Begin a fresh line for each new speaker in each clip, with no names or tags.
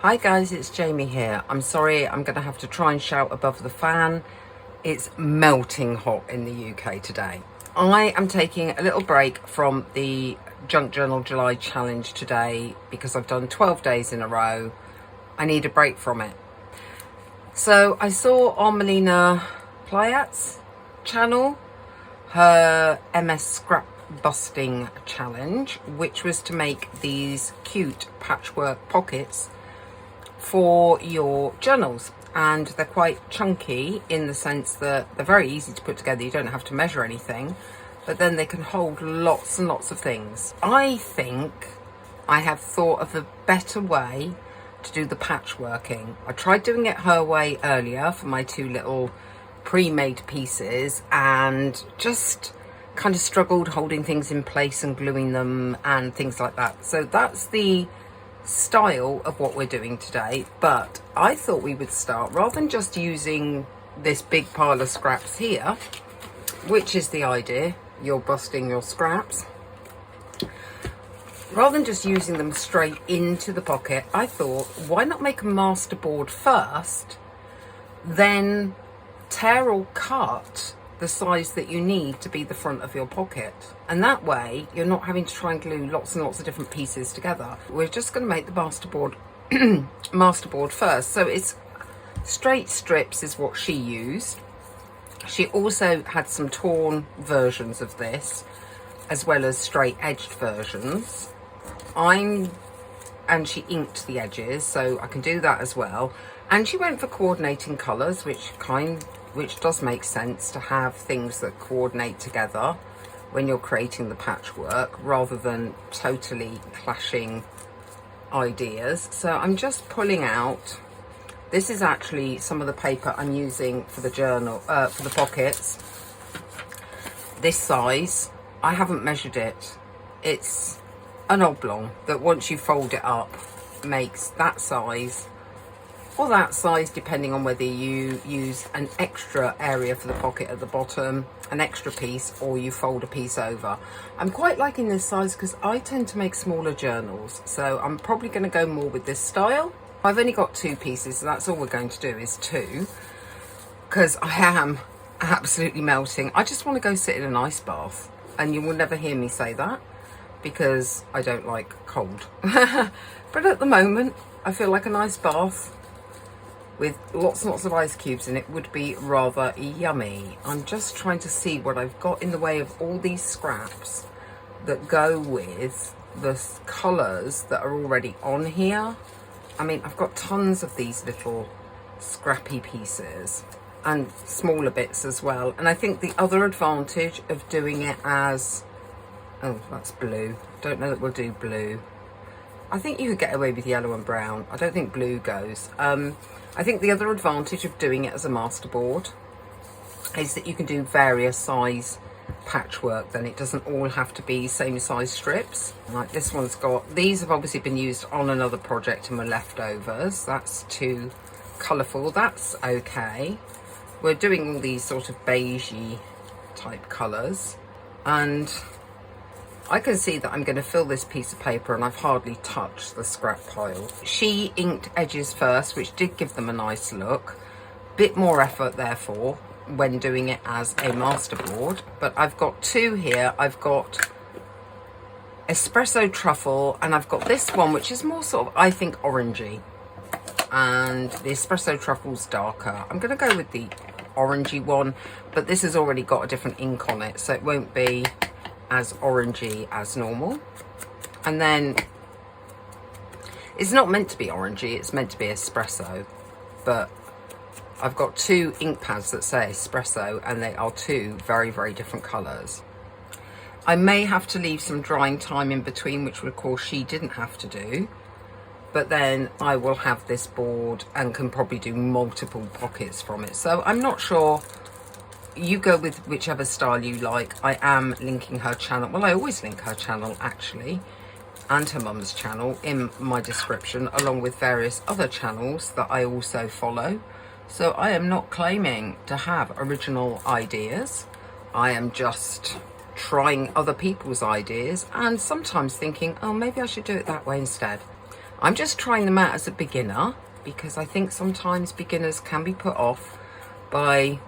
Hi guys, it's Jamie here. I'm sorry, I'm going to have to try and shout above the fan. It's melting hot in the UK today. I am taking a little break from the Junk Journal July challenge today because I've done 12 days in a row. I need a break from it. So I saw on Melina Pyant's channel her MS scrap busting challenge, which was to make these cute patchwork pockets for your journals, and they're quite chunky in the sense that they're very easy to put together. You don't have to measure anything, but then they can hold lots and lots of things. I think I have thought of a better way to do the patchworking. I tried doing it her way earlier for my two little pre-made pieces and just kind of struggled holding things in place and gluing them and things like that. So that's the style of what we're doing today, but I thought we would start, rather than just using this big pile of scraps here, which is the idea, you're busting your scraps, rather than just using them straight into the pocket, I thought, why not make a masterboard first, then tear or cut the size that you need to be the front of your pocket, and that way you're not having to try and glue lots and lots of different pieces together. We're just going to make the masterboard first. So it's straight strips is what she used. She also had some torn versions of this as well as straight edged versions. And she inked the edges, so I can do that as well. And she went for coordinating colours, which does make sense to have things that coordinate together when you're creating the patchwork, rather than totally clashing ideas. So I'm just pulling out, this is actually some of the paper I'm using for the journal, for the pockets. This size, I haven't measured it. It's an oblong that once you fold it up makes that size, or that size, depending on whether you use an extra area for the pocket at the bottom, an extra piece, or you fold a piece over. I'm quite liking this size because I tend to make smaller journals, so I'm probably going to go more with this style. I've only got two pieces, so that's all we're going to do is two, because I am absolutely melting. I just want to go sit in an ice bath, and you will never hear me say that because I don't like cold. But at the moment, I feel like an ice bath with lots and lots of ice cubes in it would be rather yummy. I'm just trying to see what I've got in the way of all these scraps that go with the colours that are already on here. I mean, I've got tons of these little scrappy pieces and smaller bits as well. And I think the other advantage of doing it as, oh, that's blue. Don't know that we'll do blue. I think you could get away with yellow and brown. I don't think blue goes. I think the other advantage of doing it as a masterboard is that you can do various size patchwork, then it doesn't all have to be same size strips. Like this one's got, these have obviously been used on another project and were leftovers. That's too colourful, that's okay. We're doing all these sort of beigey type colours, and I can see that I'm going to fill this piece of paper, and I've hardly touched the scrap pile. She inked edges first, which did give them a nice look. Bit more effort, therefore, when doing it as a masterboard. But I've got two here. I've got espresso truffle, and I've got this one, which is more sort of, I think, orangey. And the espresso truffle's darker. I'm going to go with the orangey one, but this has already got a different ink on it, so it won't be as orangey as normal. And then it's not meant to be orangey, it's meant to be espresso, but I've got two ink pads that say espresso, and they are two very, very different colours. I may have to leave some drying time in between, which of course she didn't have to do, but then I will have this board and can probably do multiple pockets from it. So I'm not sure. You go with whichever style you like. I am linking her channel. Well, I always link her channel actually, and her mum's channel in my description, along with various other channels that I also follow. So I am not claiming to have original ideas. I am just trying other people's ideas and sometimes thinking, oh, maybe I should do it that way instead. I'm just trying them out as a beginner because I think sometimes beginners can be put off by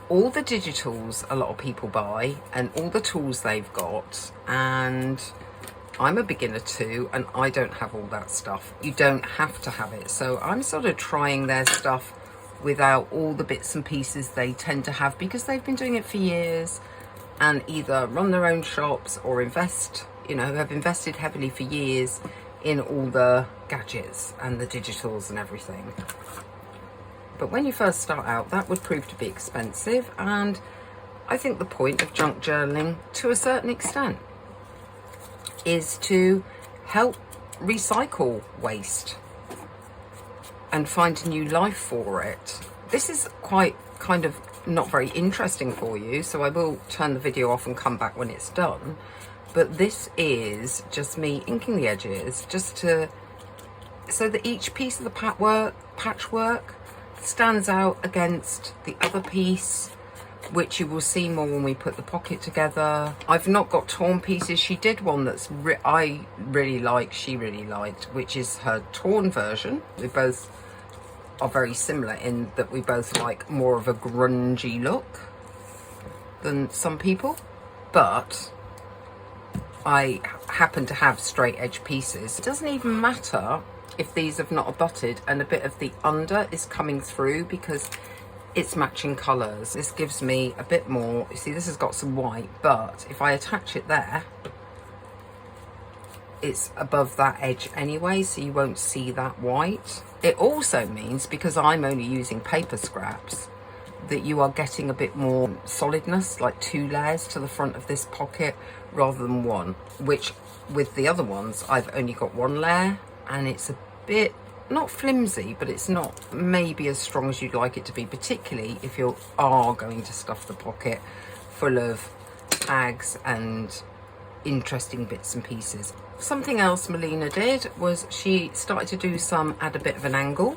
all the digitals a lot of people buy and all the tools they've got, and I'm a beginner too and I don't have all that stuff. You don't have to have it, so I'm sort of trying their stuff without all the bits and pieces they tend to have because they've been doing it for years and either run their own shops or invest, you know, have invested heavily for years in all the gadgets and the digitals and everything. But when you first start out, that would prove to be expensive, and I think the point of junk journaling, to a certain extent, is to help recycle waste and find a new life for it. This is quite kind of not very interesting for you, so I will turn the video off and come back when it's done. But this is just me inking the edges, just to, so that each piece of the patchwork stands out against the other piece, which you will see more when we put the pocket together. I've not got torn pieces. She did one that's I really like, she really liked, which is her torn version. We both are very similar in that we both like more of a grungy look than some people, but I happen to have straight edge pieces. It doesn't even matter if these have not abutted and a bit of the under is coming through because it's matching colours. This gives me a bit more, you see this has got some white, but if I attach it there, it's above that edge anyway, so you won't see that white. It also means, because I'm only using paper scraps, that you are getting a bit more solidness, like 2 layers to the front of this pocket rather than 1, which with the other ones I've only got 1 layer, and it's a bit, not flimsy, but it's not maybe as strong as you'd like it to be, particularly if you are going to stuff the pocket full of tags and interesting bits and pieces. Something else Melina did was she started to do some at a bit of an angle,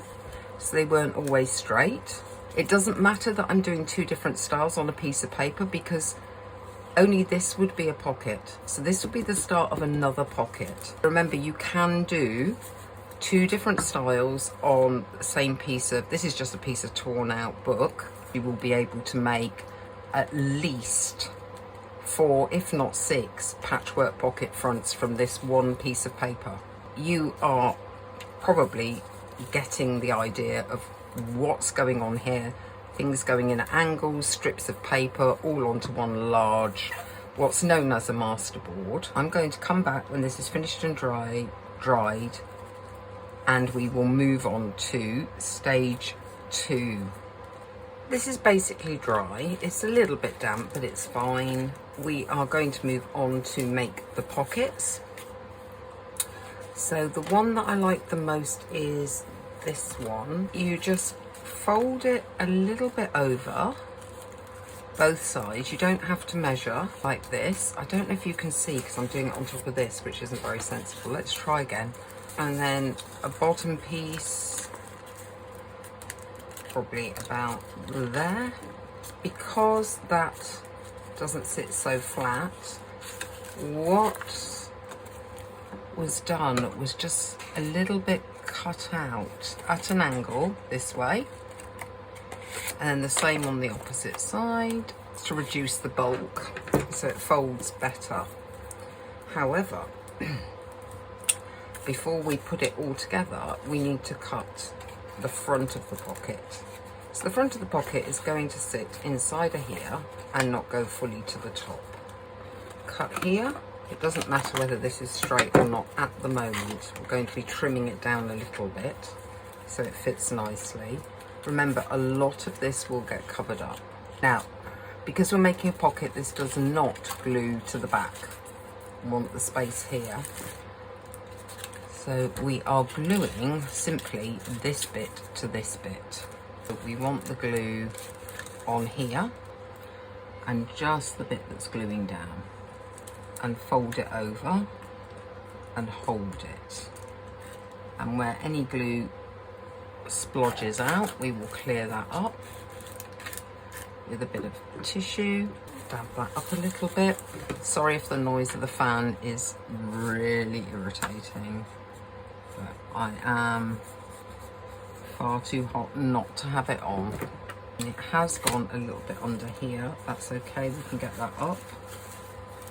so they weren't always straight. It doesn't matter that I'm doing 2 different styles on a piece of paper because only this would be a pocket. So this would be the start of another pocket. Remember, you can do 2 different styles on the same piece of, this is just a piece of torn out book. You will be able to make at least 4, if not 6 patchwork pocket fronts from this one piece of paper. You are probably getting the idea of what's going on here. Things going in at angles, strips of paper all onto one large, what's known as a masterboard. I'm going to come back when this is finished and dried, and we will move on to stage 2. This is basically dry. It's a little bit damp, but it's fine. We are going to move on to make the pockets. So the one that I like the most is this one. You just fold it a little bit over both sides. You don't have to measure like this. I don't know if you can see because I'm doing it on top of this, which isn't very sensible. Let's try again. And then a bottom piece, probably about there. Because that doesn't sit so flat, what was done was just a little bit cut out at an angle this way, and then the same on the opposite side to reduce the bulk so it folds better. However, before we put it all together, we need to cut the front of the pocket. So the front of the pocket is going to sit inside of here and not go fully to the top. Cut here. It doesn't matter whether this is straight or not at the moment. We're going to be trimming it down a little bit so it fits nicely. Remember, a lot of this will get covered up. Now, because we're making a pocket, this does not glue to the back. We want the space here. So we are gluing simply this bit to this bit. So we want the glue on here and just the bit that's gluing down, and fold it over and hold it. And where any glue splodges out, we will clear that up with a bit of tissue. Dab that up a little bit. Sorry if the noise of the fan is really irritating, but I am far too hot not to have it on. And it has gone a little bit under here. That's okay, we can get that up.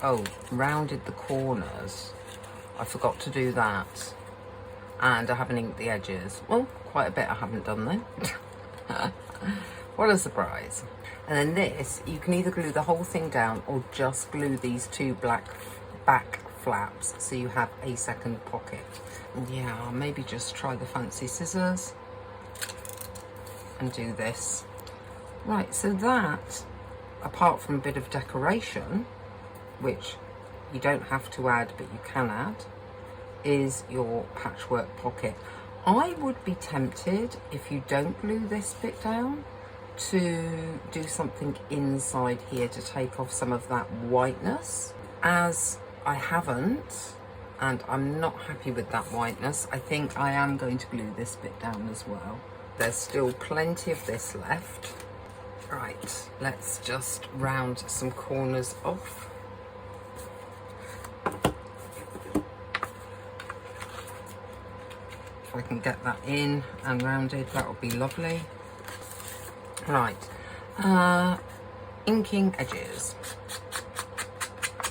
Oh, rounded the corners. I forgot to do that. And I haven't inked the edges. Well, quite a bit I haven't done then. What a surprise. And then this, you can either glue the whole thing down or just glue these two black back flaps so you have a second pocket. And yeah, maybe just try the fancy scissors and do this. Right, so that, apart from a bit of decoration, which you don't have to add but you can add, is your patchwork pocket. I would be tempted, if you don't glue this bit down, to do something inside here to take off some of that whiteness. As I haven't, and I'm not happy with that whiteness, I think I am going to glue this bit down as well. There's still plenty of this left. Right, let's just round some corners off. If I can get that in and rounded, that would be lovely. Right, inking edges.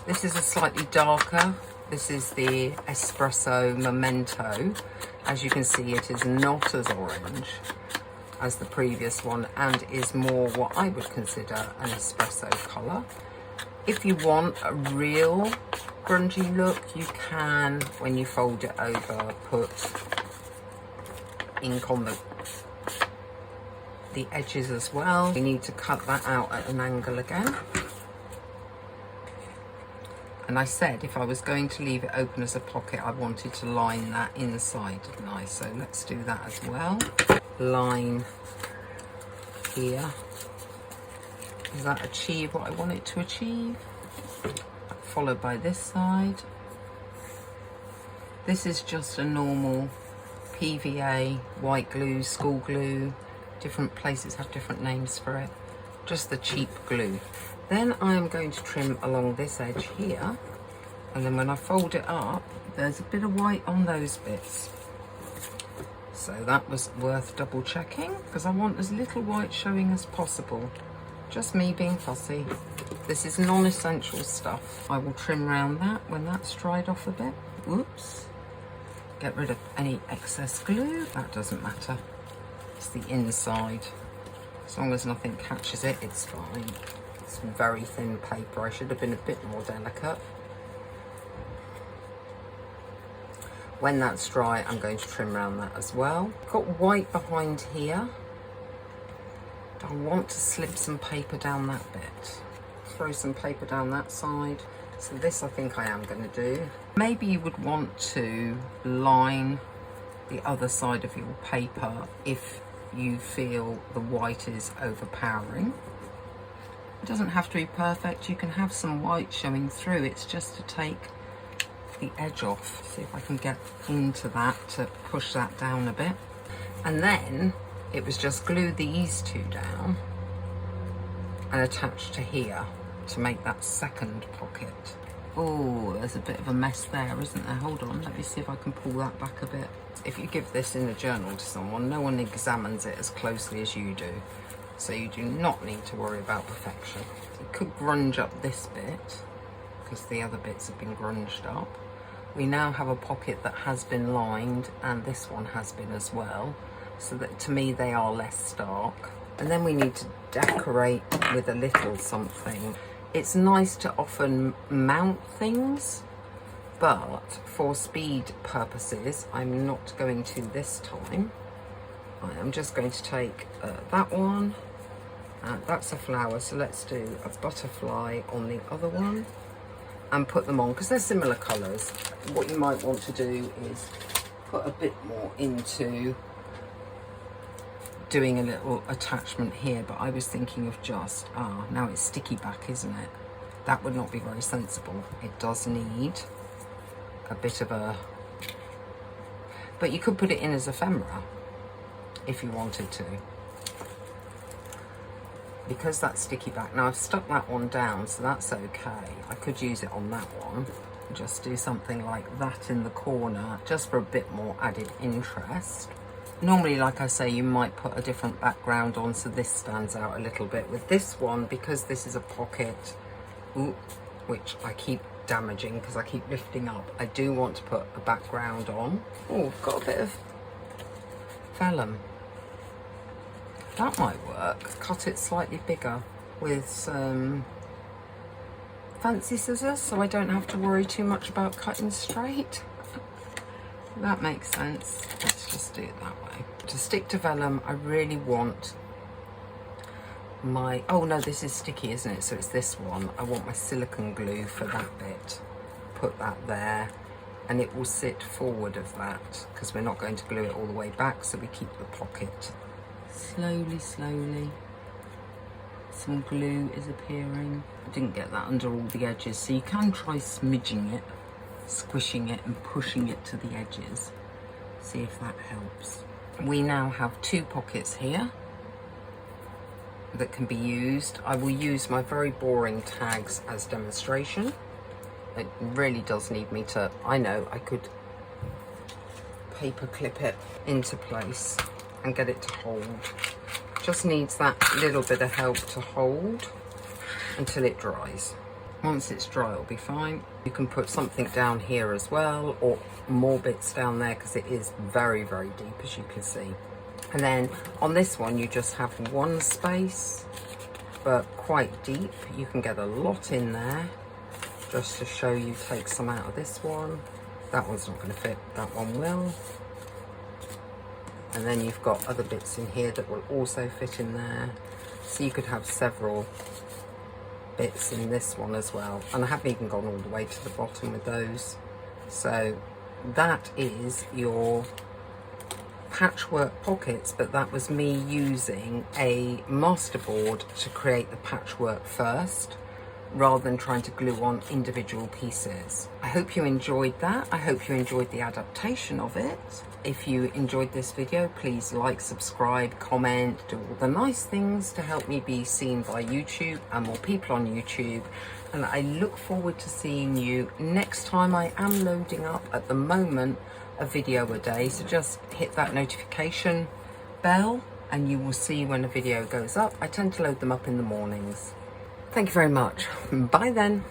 This is a slightly darker. This is the Espresso Memento. As you can see, it is not as orange as the previous one and is more what I would consider an espresso colour. If you want a real grungy look, you can, when you fold it over, put ink on the edges as well. We need to cut that out at an angle again. And I said if I was going to leave it open as a pocket, I wanted to line that inside, didn't I? So let's do that as well. Line here. Does that achieve what I want it to achieve? Followed by this side. This is just a normal PVA, white glue, school glue. Different places have different names for it. Just the cheap glue. Then I'm going to trim along this edge here. And then when I fold it up, there's a bit of white on those bits. So that was worth double checking because I want as little white showing as possible. Just me being fussy. This is non-essential stuff. I will trim around that when that's dried off a bit. Whoops. Get rid of any excess glue. That doesn't matter. It's the inside. As long as nothing catches it, it's fine. It's very thin paper. I should have been a bit more delicate. When that's dry, I'm going to trim around that as well. Got white behind here. I want to slip some paper down that bit. Throw some paper down that side. So this I think I am going to do. Maybe you would want to line the other side of your paper if you feel the white is overpowering. It doesn't have to be perfect. You can have some white showing through. It's just to take the edge off. See if I can get into that to push that down a bit. And then it was just glue these two down and attach to here to make that second pocket. Oh, there's a bit of a mess there, isn't there? Hold on, let me see if I can pull that back a bit. If you give this in a journal to someone, no one examines it as closely as you do. So you do not need to worry about perfection. You could grunge up this bit because the other bits have been grunged up. We now have a pocket that has been lined and this one has been as well. So that to me they are less stark. And then we need to decorate with a little something. It's nice to often mount things, but for speed purposes, I'm not going to this time. I am just going to take that one. That's a flower, so let's do a butterfly on the other one and put them on because they're similar colours. What you might want to do is put a bit more into doing a little attachment here, but I was thinking of just, now it's sticky back, isn't it? That would not be very sensible. It does need a bit of a, but you could put it in as ephemera if you wanted to. Because that's sticky back. Now I've stuck that one down, so that's okay. I could use it on that one. Just do something like that in the corner, just for a bit more added interest. Normally, like I say, you might put a different background on so this stands out a little bit. With this one, because this is a pocket, which I keep damaging because I keep lifting up, I do want to put a background on. Oh, I've got a bit of vellum. That might work. Cut it slightly bigger with some fancy scissors so I don't have to worry too much about cutting straight. That makes sense. Let's just do it that way. To stick to vellum, I really want my, oh no, this is sticky, isn't it? So it's this one. I want my silicone glue for that bit. Put that there, and it will sit forward of that because we're not going to glue it all the way back, so we keep the pocket. Slowly, slowly, some glue is appearing. I didn't get that under all the edges, so you can try smidging it, squishing it and pushing it to the edges. See if that helps. We now have 2 pockets here that can be used. I will use my very boring tags as demonstration. It really does need me to, I know I could paper clip it into place and get it to hold. Just needs that little bit of help to hold until it dries. Once it's dry, it'll be fine. You can put something down here as well, or more bits down there, because it is very, very deep, as you can see. And then on this one, you just have one space, but quite deep. You can get a lot in there. Just to show you, take some out of this one. That one's not going to fit, that one will. And then you've got other bits in here that will also fit in there. So you could have several bits in this one as well. And I haven't even gone all the way to the bottom with those. So that is your patchwork pockets, but that was me using a masterboard to create the patchwork first, rather than trying to glue on individual pieces. I hope you enjoyed that. I hope you enjoyed the adaptation of it. If you enjoyed this video, please like, subscribe, comment, do all the nice things to help me be seen by YouTube and more people on YouTube. And I look forward to seeing you next time. I am loading up at the moment a video a day, so just hit that notification bell and you will see when a video goes up. I tend to load them up in the mornings. Thank you very much. Bye then.